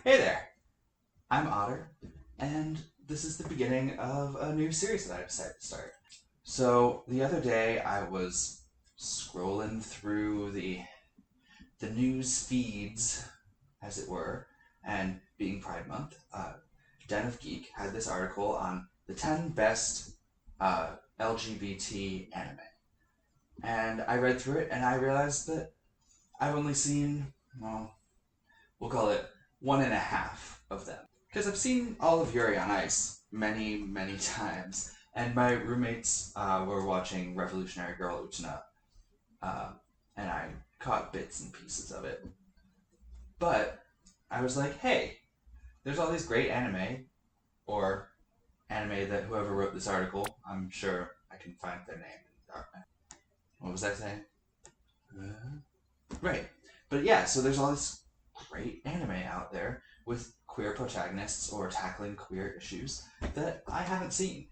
Hey there, I'm Otter, and this is the beginning of a new series that I decided to start. So the other day I was scrolling through the news feeds, as it were, and being Pride Month, Den of Geek had this article on the 10 best LGBT anime. And I read through it and I realized that I've only seen, well, we'll call it one and a half of them. Because I've seen all of Yuri on Ice many, many times. And my roommates were watching Revolutionary Girl Utena, and I caught bits and pieces of it. But I was like, hey, there's all these great anime, or anime that whoever wrote this article, I'm sure I can find their name. What was I saying? Right. But yeah, so there's all this great anime out there with queer protagonists or tackling queer issues that I haven't seen.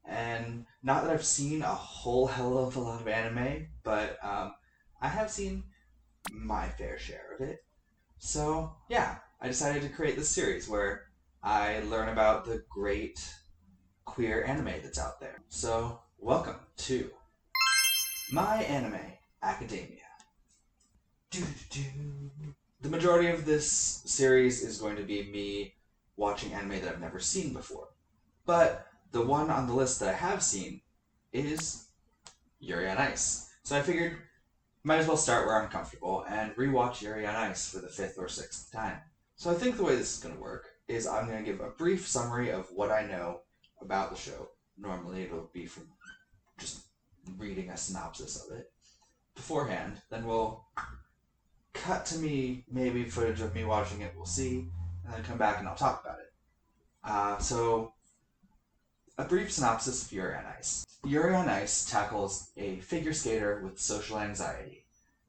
And not that I've seen a whole hell of a lot of anime, but I have seen my fair share of it. So yeah, I decided to create this series where I learn about the great queer anime that's out there. So welcome to My Anime Academia. The majority of this series is going to be me watching anime that I've never seen before. But the one on the list that I have seen is Yuri on Ice. So I figured might as well start where I'm comfortable and rewatch Yuri on Ice for the 5th or 6th time. So I think the way this is going to work is I'm going to give a brief summary of what I know about the show. Normally it'll be from just reading a synopsis of it beforehand. Then we'll cut to me, maybe footage of me watching it, we'll see, and then come back and I'll talk about it. So, a brief synopsis of Yuri on Ice. Yuri on Ice tackles a figure skater with social anxiety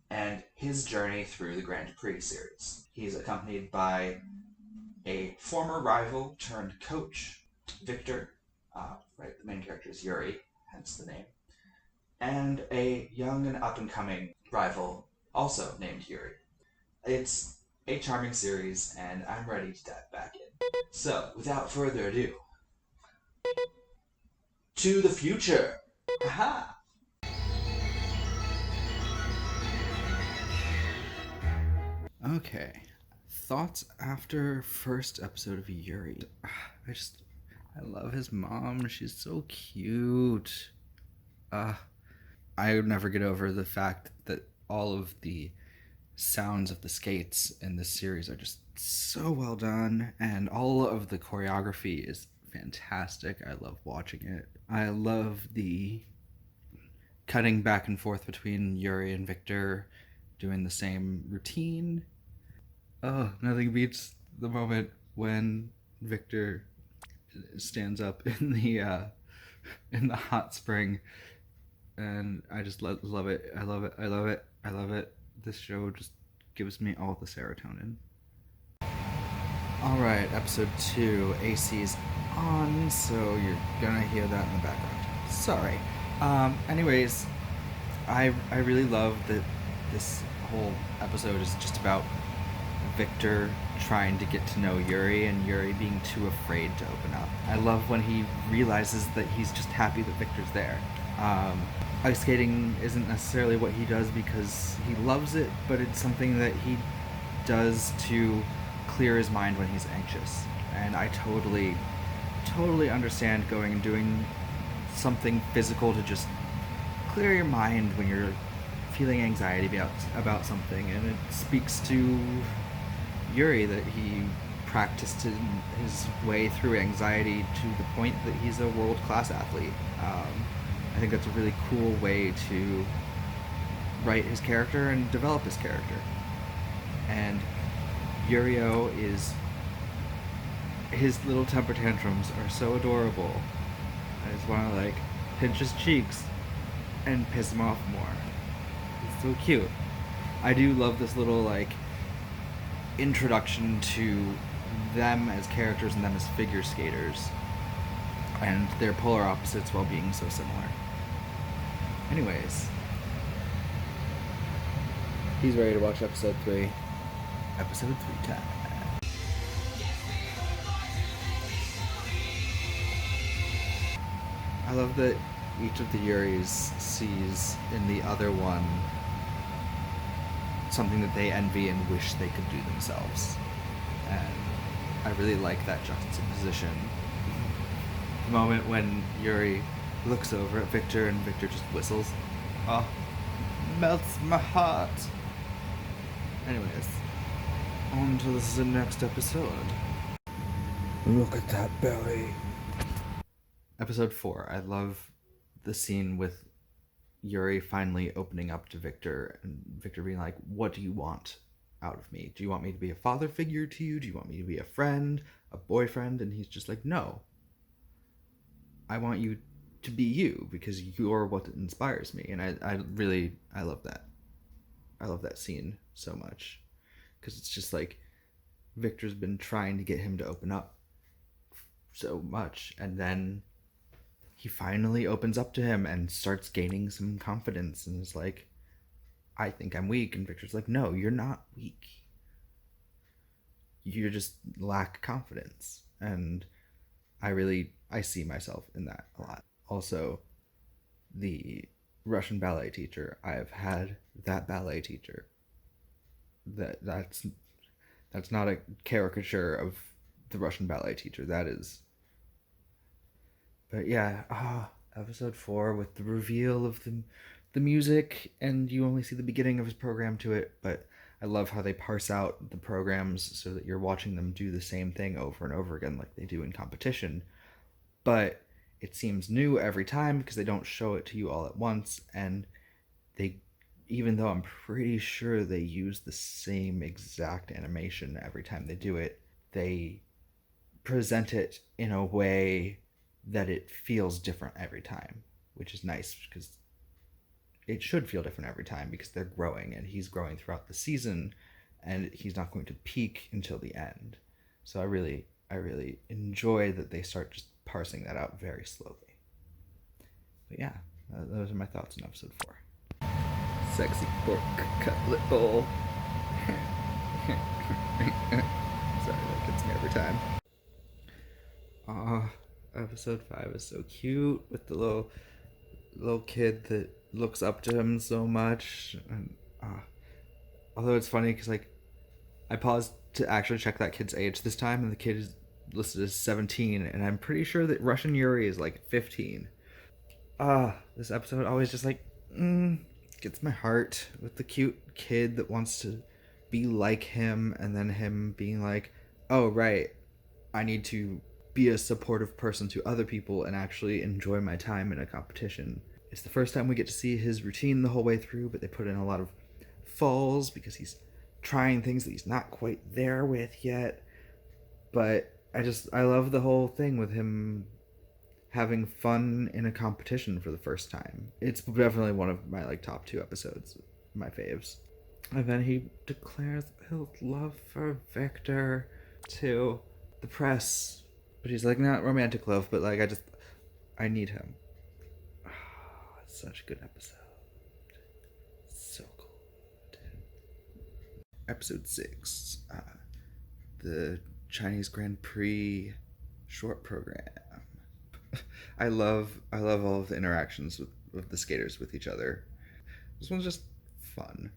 and his journey through the Grand Prix series. He's accompanied by a former rival turned coach, Victor, right, the main character is Yuri, hence the name, and a young and up-and-coming rival, also named Yuri. It's a charming series, and I'm ready to dive back in. So, without further ado, to the future! Aha! Okay, thoughts after first episode of Yuri. I love his mom. She's so cute. I would never get over the fact that all of the sounds of the skates in this series are just so well done, and all of the choreography is fantastic. I love watching it. I love the cutting back and forth between Yuri and Victor doing the same routine. Oh, nothing beats the moment when Victor stands up in the hot spring, and I just love it. I love it. This show just gives me all the serotonin. Alright, episode 2, AC's on, so you're gonna hear that in the background. Sorry. Anyways, I really love that this whole episode is just about Victor trying to get to know Yuri and Yuri being too afraid to open up. I love when he realizes that he's just happy that Victor's there. Ice skating isn't necessarily what he does because he loves it, but it's something that he does to clear his mind when he's anxious. And I totally understand going and doing something physical to just clear your mind when you're feeling anxiety about something. And it speaks to Yuri that he practiced his way through anxiety to the point that he's a world-class athlete. I think that's a really cool way to write his character and develop his character. And Yurio his little temper tantrums are so adorable. I just want to pinch his cheeks and piss him off more. It's so cute. I do love this little introduction to them as characters and them as figure skaters, and their polar opposites while being so similar. Anyways, he's ready to watch episode 3. Episode 3 time. I love that each of the Yuris sees in the other one something that they envy and wish they could do themselves. And I really like that juxtaposition. The moment when Yuri looks over at Victor and Victor just whistles. Oh, melts my heart. Anyways, on to the next episode. Look at that belly. Episode 4. I love the scene with Yuri finally opening up to Victor and Victor being like, what do you want out of me? Do you want me to be a father figure to you? Do you want me to be a friend, a boyfriend? And he's just like, no. I want you to be you because you're what inspires me. And I love that. I love that scene so much because it's just like Victor's been trying to get him to open up so much, and then he finally opens up to him and starts gaining some confidence and is like, I think I'm weak. And Victor's like, no, you're not weak. You just lack confidence. And I see myself in that a lot. Also, the Russian ballet teacher, I have had that ballet teacher. That's not a caricature of the Russian ballet teacher. That is. But yeah, episode 4 with the reveal of the music, and you only see the beginning of his program to it, but I love how they parse out the programs so that you're watching them do the same thing over and over again like they do in competition. But it seems new every time because they don't show it to you all at once, and they, even though I'm pretty sure they use the same exact animation every time they do it, they present it in a way that it feels different every time, which is nice because it should feel different every time because they're growing and he's growing throughout the season and he's not going to peak until the end. So I really enjoy that they start just parsing that out very slowly. But yeah, those are my thoughts on episode 4. Sexy pork cutlet bowl. Sorry, that gets me every time. Episode 5 is so cute with the little kid that looks up to him so much. And although it's funny because like I paused to actually check that kid's age this time, and the kid is listed as 17, and I'm pretty sure that Russian Yuri is like 15. This episode always just like gets my heart with the cute kid that wants to be like him, and then him being like, oh right, I need to be a supportive person to other people and actually enjoy my time in a competition. It's the first time we get to see his routine the whole way through, but they put in a lot of falls because he's trying things that he's not quite there with yet. But I love the whole thing with him having fun in a competition for the first time. It's definitely one of my like top 2 episodes, my faves. And then he declares his love for Victor to the press. But he's like, not romantic love, but like I need him. Oh, it's such a good episode. So good. Episode 6. The Chinese Grand Prix short program. I love all of the interactions with the skaters with each other. This one's just fun.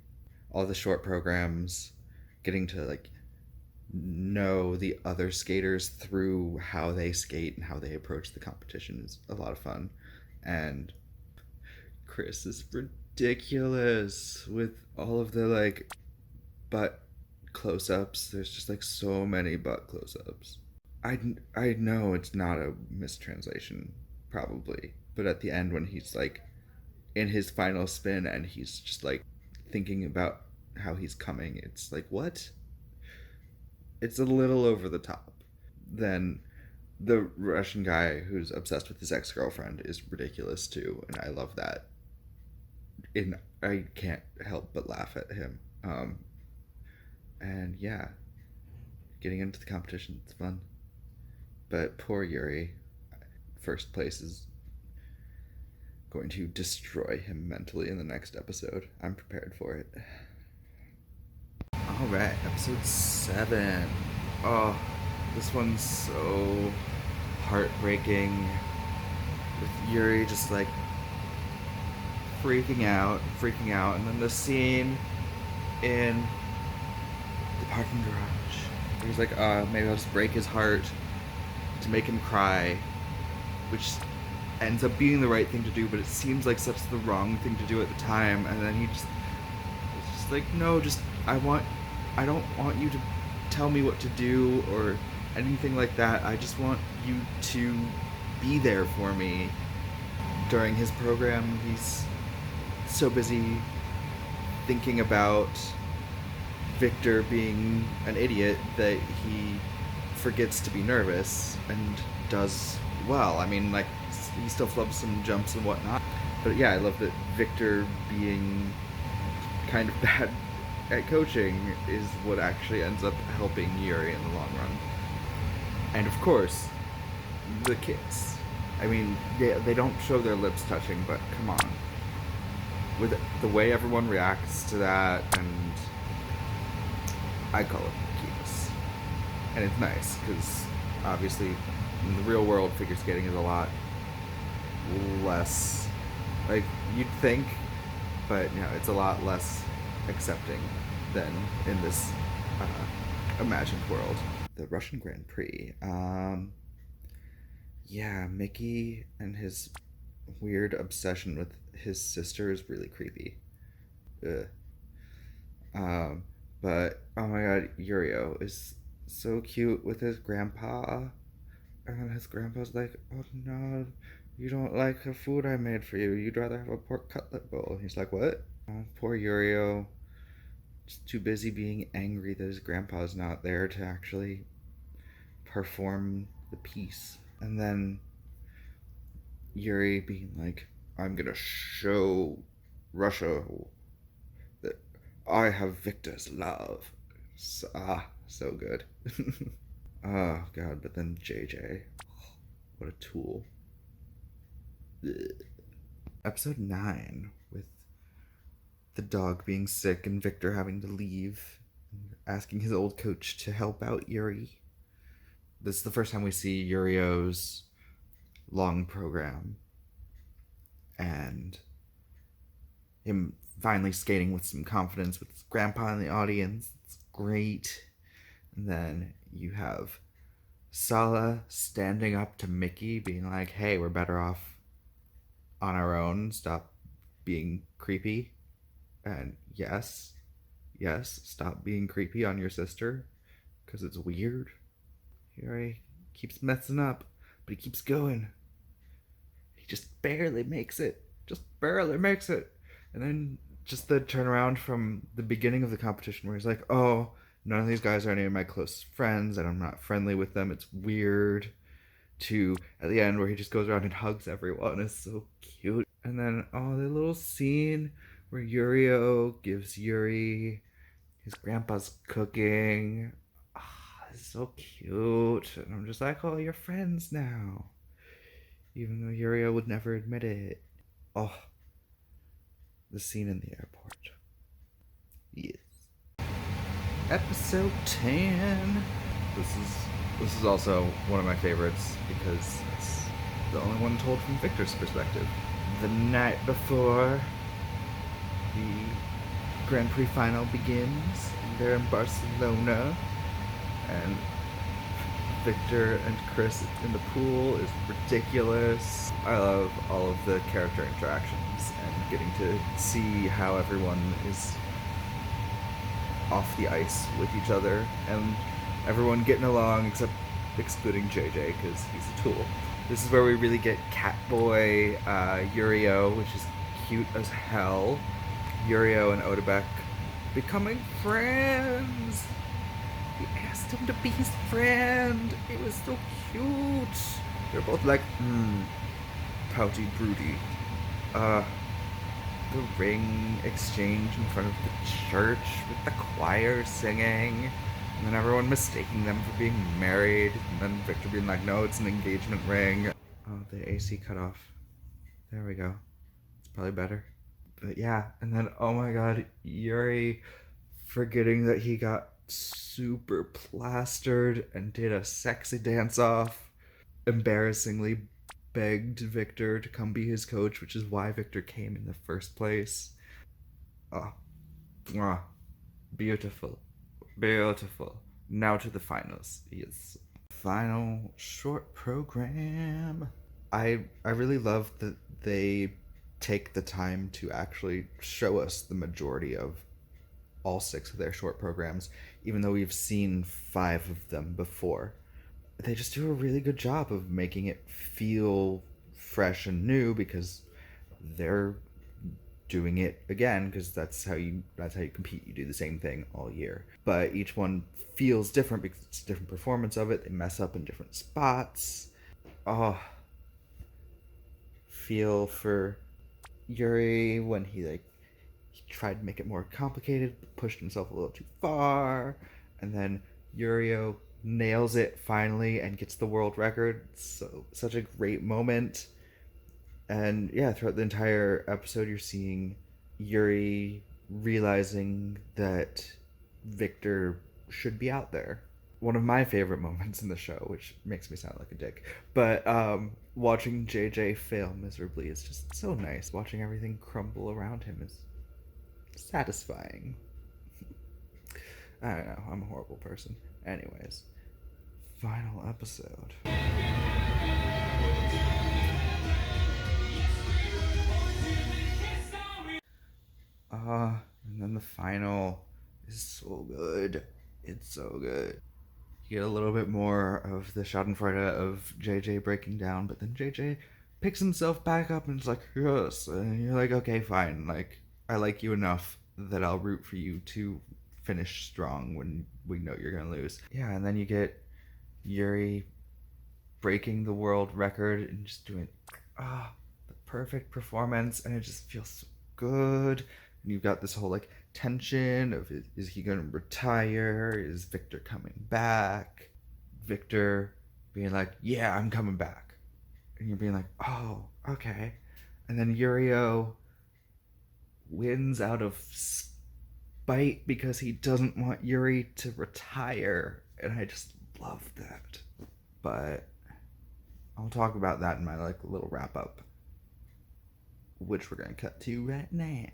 All the short programs, getting to like know the other skaters through how they skate and how they approach the competition is a lot of fun. And Chris is ridiculous with all of the like butt close-ups. There's just like so many butt close-ups. I know it's not a mistranslation probably, but at the end when he's like in his final spin and he's just like thinking about how he's coming, it's like, what? It's a little over the top. Then the Russian guy who's obsessed with his ex-girlfriend is ridiculous too, and I love that. And I can't help but laugh at him. And yeah, getting into the competition, it's fun. But poor Yuri, first place is going to destroy him mentally in the next episode. I'm prepared for it. Alright, episode 7. Oh, this one's so heartbreaking. with Yuri just like freaking out, and then the scene in the parking garage. He's like, maybe I'll just break his heart to make him cry, which ends up being the right thing to do, but it seems like such the wrong thing to do at the time. And then it's just like, no, I don't want you to tell me what to do or anything like that. I just want you to be there for me. During his program, he's so busy thinking about Victor being an idiot that he forgets to be nervous and does well. I mean, like, he still flubs some jumps and whatnot. But yeah, I love that Victor being kind of bad at coaching is what actually ends up helping Yuri in the long run. And of course, the kiss. I mean, they don't show their lips touching, but come on. With the way everyone reacts to that, and I call it a kiss. And it's nice, because obviously in the real world, figure skating is a lot less, like, you'd think, but you know, it's a lot less accepting than in this imagined world. The Russian Grand Prix. Yeah, Mickey and his weird obsession with his sister is really creepy. Ugh. But oh my god, Yurio is so cute with his grandpa. And then his grandpa's like, oh no, you don't like the food I made for you. You'd rather have a pork cutlet bowl. And he's like, what? Oh, poor Yurio. Just too busy being angry that his grandpa's not there to actually perform the piece. And then Yuri being like, I'm gonna show Russia that I have Victor's love. So good. Oh god, but then JJ. What a tool. Ugh. Episode 9, with the dog being sick and Victor having to leave, asking his old coach to help out Yuri. This is the first time we see Yurio's long program, and him finally skating with some confidence with his grandpa in the audience. It's great. And then you have Sala standing up to Mickey, being like, hey, we're better off on our own. Stop being creepy. And yes, stop being creepy on your sister, because it's weird. Yuri keeps messing up, but he keeps going. He just barely makes it. And then just the turnaround from the beginning of the competition where he's like, oh, none of these guys are any of my close friends and I'm not friendly with them. It's weird. To at the end where he just goes around and hugs everyone. It's so cute. And then, oh, the little scene where Yurio gives Yuri his grandpa's cooking. It's so cute. And I'm just like, oh, you're friends now. Even though Yurio would never admit it. Oh, the scene in the airport. Yes. Episode 10. This is also one of my favorites because it's the only one told from Victor's perspective. The night before the Grand Prix final begins, they're in Barcelona, and Victor and Chris in the pool is ridiculous. I love all of the character interactions and getting to see how everyone is off the ice with each other, and everyone getting along excluding JJ because he's a tool. This is where we really get Catboy Yurio, which is cute as hell. Yurio and Odebek becoming friends. He asked him to be his friend. It was so cute. They're both like, pouty broody. The ring exchange in front of the church with the choir singing, and then everyone mistaking them for being married, and then Victor being like, no, it's an engagement ring. Oh, the AC cut off. There we go. It's probably better. But yeah, and then, oh my god, Yuri forgetting that he got super plastered and did a sexy dance off, embarrassingly begged Victor to come be his coach, which is why Victor came in the first place. Oh, beautiful. Beautiful. Now to the finals. Yes. Final short program. I really love that they take the time to actually show us the majority of all 6 of their short programs, even though we've seen 5 of them before. They just do a really good job of making it feel fresh and new because they're doing it again, because that's how you compete. You do the same thing all year, but each one feels different because it's a different performance of it. They mess up in different spots. Oh, feel for Yuri when he tried to make it more complicated, pushed himself a little too far, and then Yurio nails it finally and gets the world record. So such a great moment. And yeah, throughout the entire episode, you're seeing Yuri realizing that Victor should be out there. One of my favorite moments in the show, which makes me sound like a dick, but watching JJ fail miserably is just so nice. Watching everything crumble around him is satisfying. I don't know, I'm a horrible person. Anyways, final episode. And then the final is so good. It's so good. You get a little bit more of the schadenfreude of JJ breaking down, but then JJ picks himself back up and is like, yes. And you're like, okay, fine. Like, I like you enough that I'll root for you to finish strong when we know you're going to lose. Yeah, and then you get Yuri breaking the world record and just doing the perfect performance, and it just feels so good. And you've got this whole tension of, is he gonna retire? Is Victor coming back? Victor being like, yeah, I'm coming back, and you're being like, oh, okay. And then Yurio wins out of spite because he doesn't want Yuri to retire, and I just love that. But I'll talk about that in my little wrap up, which we're gonna cut to right now.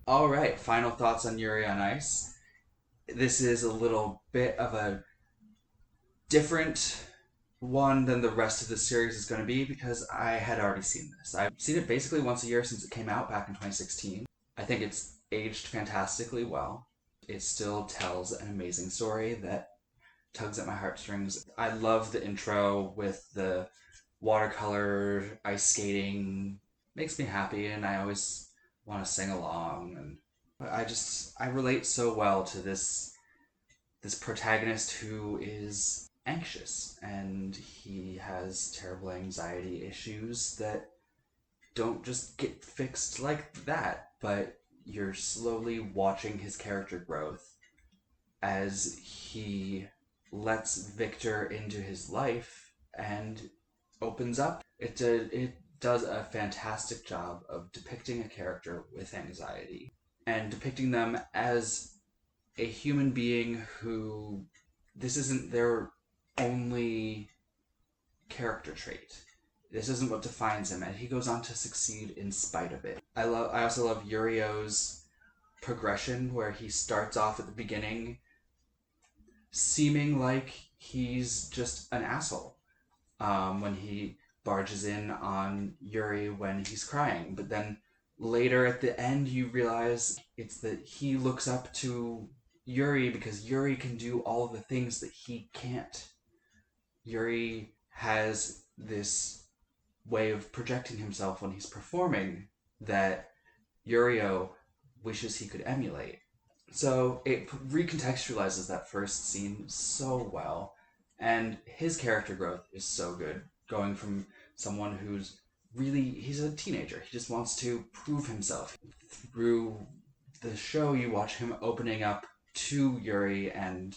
All right, final thoughts on Yuri on Ice. This is a little bit of a different one than the rest of the series is going to be because I had already seen this. I've seen it basically once a year since it came out back in 2016. I think it's aged fantastically well. It still tells an amazing story that tugs at my heartstrings. I love the intro with the watercolor ice skating. Makes me happy, and I always want to sing along. And I relate so well to this protagonist who is anxious, and he has terrible anxiety issues that don't just get fixed like that, but you're slowly watching his character growth as he lets Victor into his life and opens up. It does a fantastic job of depicting a character with anxiety and depicting them as a human being who this isn't their only character trait. This isn't what defines him, and he goes on to succeed in spite of it. I also love Yurio's progression, where he starts off at the beginning seeming like he's just an asshole when he barges in on Yuri when he's crying, but then later at the end you realize it's that he looks up to Yuri because Yuri can do all the things that he can't. Yuri has this way of projecting himself when he's performing that Yurio wishes he could emulate. So it recontextualizes that first scene so well, and his character growth is so good, going from someone who's he's a teenager. He just wants to prove himself. Through the show, you watch him opening up to Yuri and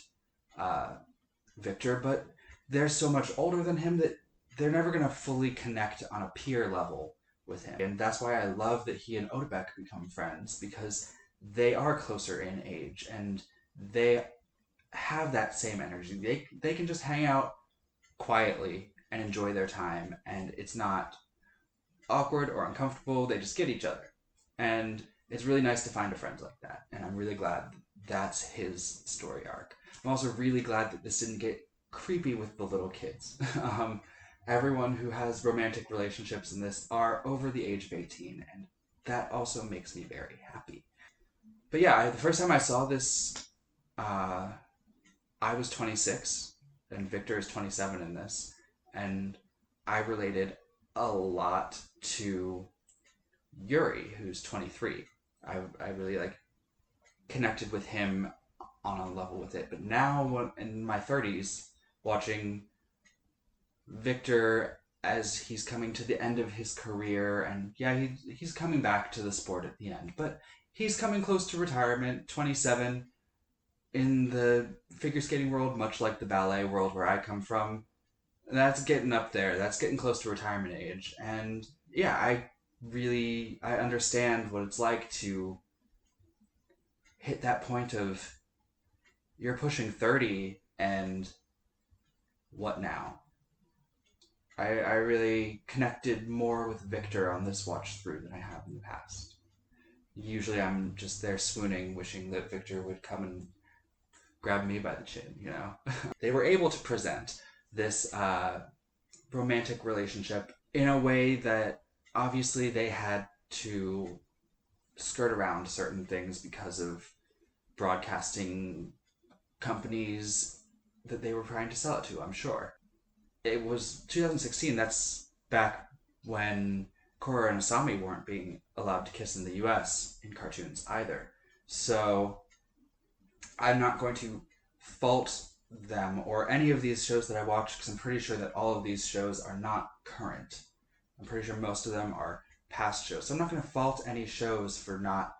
Victor, but they're so much older than him that they're never going to fully connect on a peer level with him. And that's why I love that he and Odebek become friends, because they are closer in age and they have that same energy. They can just hang out quietly and enjoy their time, and it's not awkward or uncomfortable. They just get each other. And it's really nice to find a friend like that, and I'm really glad that's his story arc. I'm also really glad that this didn't get creepy with the little kids. Everyone who has romantic relationships in this are over the age of 18, and that also makes me very happy. But yeah, the first time I saw this, I was 26, and Victor is 27 in this, and I related a lot to Yuri, who's 23. I really connected with him on a level with it. But now, in my 30s, watching Victor as he's coming to the end of his career, and yeah, he's coming back to the sport at the end, but he's coming close to retirement, 27. In the figure skating world, much like the ballet world where I come from, that's getting up there. That's getting close to retirement age. And yeah, I understand what it's like to hit that point of you're pushing 30 and what now? I really connected more with Victor on this watch through than I have in the past. Usually I'm just there swooning, wishing that Victor would come and grab me by the chin, you know? They were able to present this romantic relationship in a way that obviously they had to skirt around certain things because of broadcasting companies that they were trying to sell it to, I'm sure. It was 2016, that's back when Korra and Asami weren't being allowed to kiss in the US in cartoons either. So I'm not going to fault them or any of these shows that I watch, because I'm pretty sure that all of these shows are not current. I'm pretty sure most of them are past shows. So I'm not going to fault any shows for not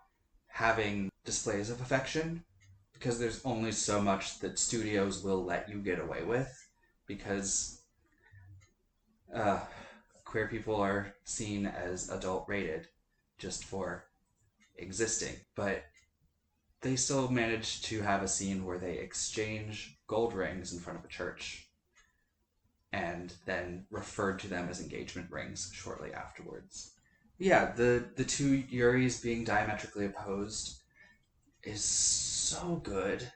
having displays of affection, because there's only so much that studios will let you get away with, because queer people are seen as adult rated just for existing. But they still managed to have a scene where they exchange gold rings in front of a church and then referred to them as engagement rings shortly afterwards. Yeah, the two Yuris being diametrically opposed is so good,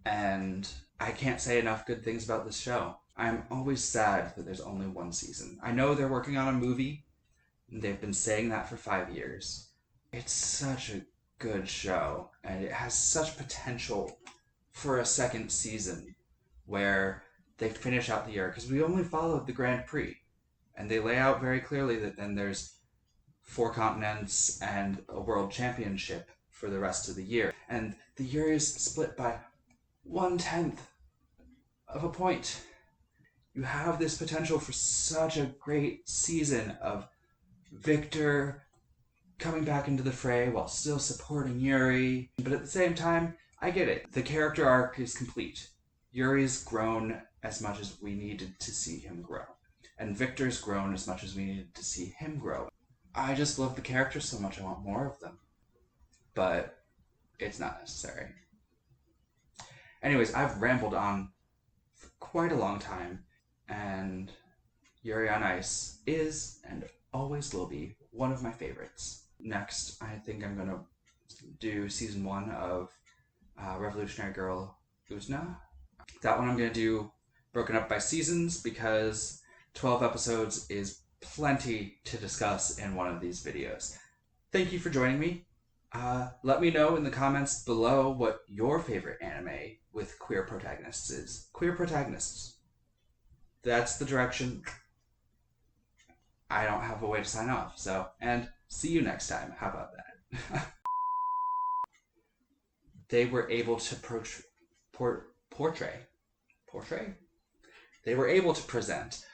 and I can't say enough good things about this show. I'm always sad that there's only one season. I know they're working on a movie, and they've been saying that for 5 years. It's such a good show, and it has such potential for a second season where they finish out the year, because we only followed the Grand Prix, and they lay out very clearly that then there's 4 continents and a world championship for the rest of the year, and the year is split by 1/10 of a point. You have this potential for such a great season of Victor coming back into the fray while still supporting Yuri. But at the same time, I get it. The character arc is complete. Yuri's grown as much as we needed to see him grow. And Victor's grown as much as we needed to see him grow. I just love the characters so much, I want more of them. But it's not necessary. Anyways, I've rambled on for quite a long time, and Yuri on Ice is, and always will be, one of my favorites. Next, I think I'm going to do season 1 of Revolutionary Girl Uzna. That one I'm going to do broken up by seasons, because 12 episodes is plenty to discuss in one of these videos. Thank you for joining me. Let me know in the comments below what your favorite anime with queer protagonists is. Queer protagonists. That's the direction. I don't have a way to sign off, so, and see you next time. How about that? They were able to portray? They were able to present